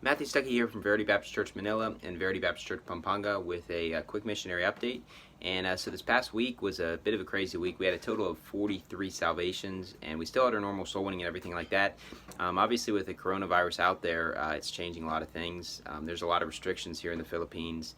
Matthew Stuckey here from Verity Baptist Church Manila and Verity Baptist Church Pampanga with a quick missionary update. And so this past week was a bit of a crazy week. We had a total of 43 salvations, and we still had our normal soul winning and everything like that. Obviously, with the coronavirus out there, it's changing a lot of things. There's a lot of restrictions here in the Philippines.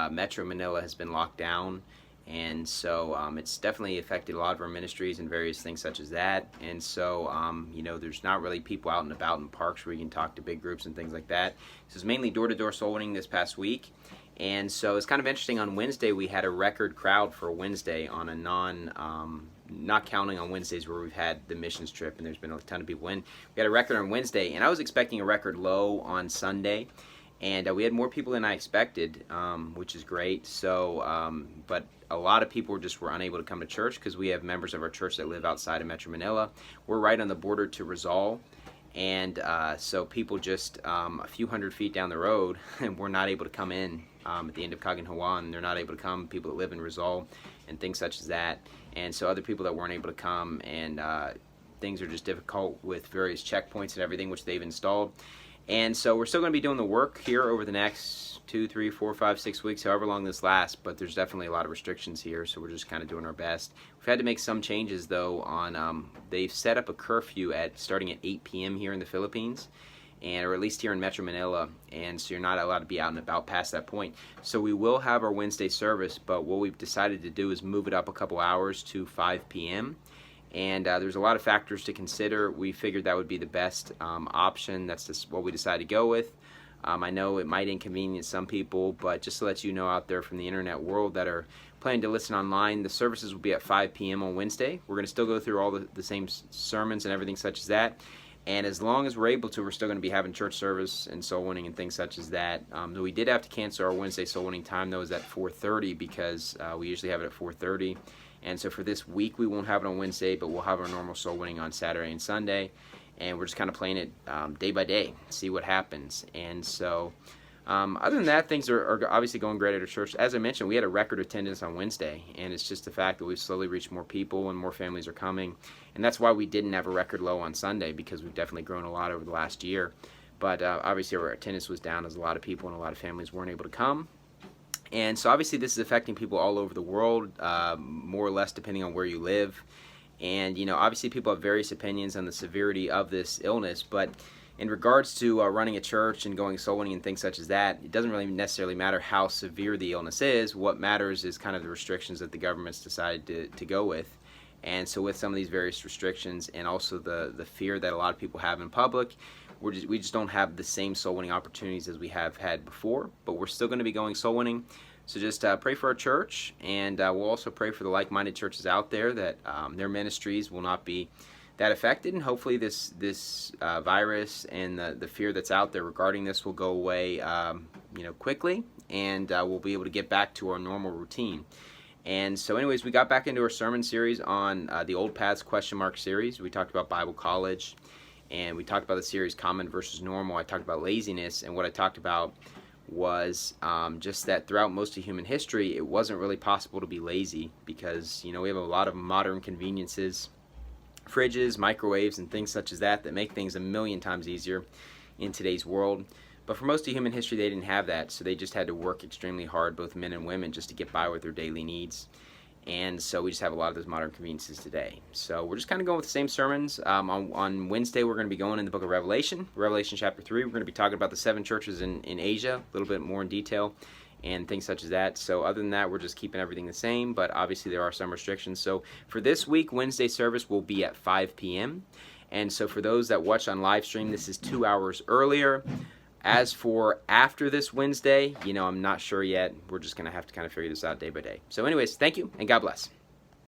Metro Manila has been locked down, and so it's definitely affected a lot of our ministries and various things such as that. And so there's not really people out and about in parks where you can talk to big groups and things like that. This is mainly door-to-door soul winning this past week. And so it's kind of interesting. On Wednesday we had a record crowd for a Wednesday on a not counting on Wednesdays where we've had the missions trip and there's been a ton of people in. We had a record on Wednesday, and I was expecting a record low on Sunday. And we had more people than I expected, which is great. So, but a lot of people were unable to come to church because we have members of our church that live outside of Metro Manila. We're right on the border to Rizal, and so people just a few hundred feet down the road were not able to come in at the end of Caguinhawan. They're not able to come. People that live in Rizal and things such as that, and so other people that weren't able to come, and things are just difficult with various checkpoints and everything which they've installed. And so we're still going to be doing the work here over the next 2, 3, 4, 5, 6 weeks, however long this lasts, but there's definitely a lot of restrictions here, so we're just kind of doing our best. We've had to make some changes, though, on they've set up a curfew starting at 8 p.m. here in the Philippines, or at least here in Metro Manila, and so you're not allowed to be out and about past that point. So we will have our Wednesday service, but what we've decided to do is move it up a couple hours to 5 p.m., and there's a lot of factors to consider. We figured that would be the best option. That's just what we decided to go with. I know it might inconvenience some people, but just to let you know out there from the internet world that are planning to listen online, the services will be at 5 p.m. on Wednesday. We're going to still go through all the same sermons and everything such as that. And as long as we're able to, we're still going to be having church service and soul winning and things such as that. We did have to cancel our Wednesday soul winning time, though, is at 4:30 because we usually have it at 4:30. And so for this week, we won't have it on Wednesday, but we'll have our normal soul winning on Saturday and Sunday. And we're just kind of playing it day by day, see what happens. And so other than that, things are obviously going great at our church. As I mentioned, we had a record attendance on Wednesday, and it's just the fact that we've slowly reached more people and more families are coming. And that's why we didn't have a record low on Sunday, because we've definitely grown a lot over the last year. But obviously our attendance was down as a lot of people and a lot of families weren't able to come. And so obviously this is affecting people all over the world, more or less depending on where you live. And, obviously people have various opinions on the severity of this illness, but in regards to running a church and going soul winning and things such as that, it doesn't really necessarily matter how severe the illness is. What matters is kind of the restrictions that the government's decided to go with. And so with some of these various restrictions and also the fear that a lot of people have in public, we just don't have the same soul winning opportunities as we have had before, but we're still going to be going soul winning. So just pray for our church, and we'll also pray for the like-minded churches out there that their ministries will not be that affected, and hopefully this virus and the fear that's out there regarding this will go away quickly, and we'll be able to get back to our normal routine. And so anyways, we got back into our sermon series on the Old Paths ? Series. We talked about Bible college, and we talked about the series Common versus Normal. I talked about laziness, and what I talked about was just that throughout most of human history, it wasn't really possible to be lazy because, we have a lot of modern conveniences, fridges, microwaves, and things such as that make things a million times easier in today's world. But for most of human history, they didn't have that, so they just had to work extremely hard, both men and women, just to get by with their daily needs. And so we just have a lot of those modern conveniences today. So we're just kind of going with the same sermons. On Wednesday, we're going to be going in the book of Revelation chapter 3. We're going to be talking about the 7 churches in Asia, a little bit more in detail, and things such as that. So other than that, we're just keeping everything the same, but obviously there are some restrictions. So for this week, Wednesday service will be at 5 p.m. And so for those that watch on live stream, this is 2 hours earlier. As for after this Wednesday, I'm not sure yet. We're just going to have to kind of figure this out day by day. So anyways, thank you, and God bless.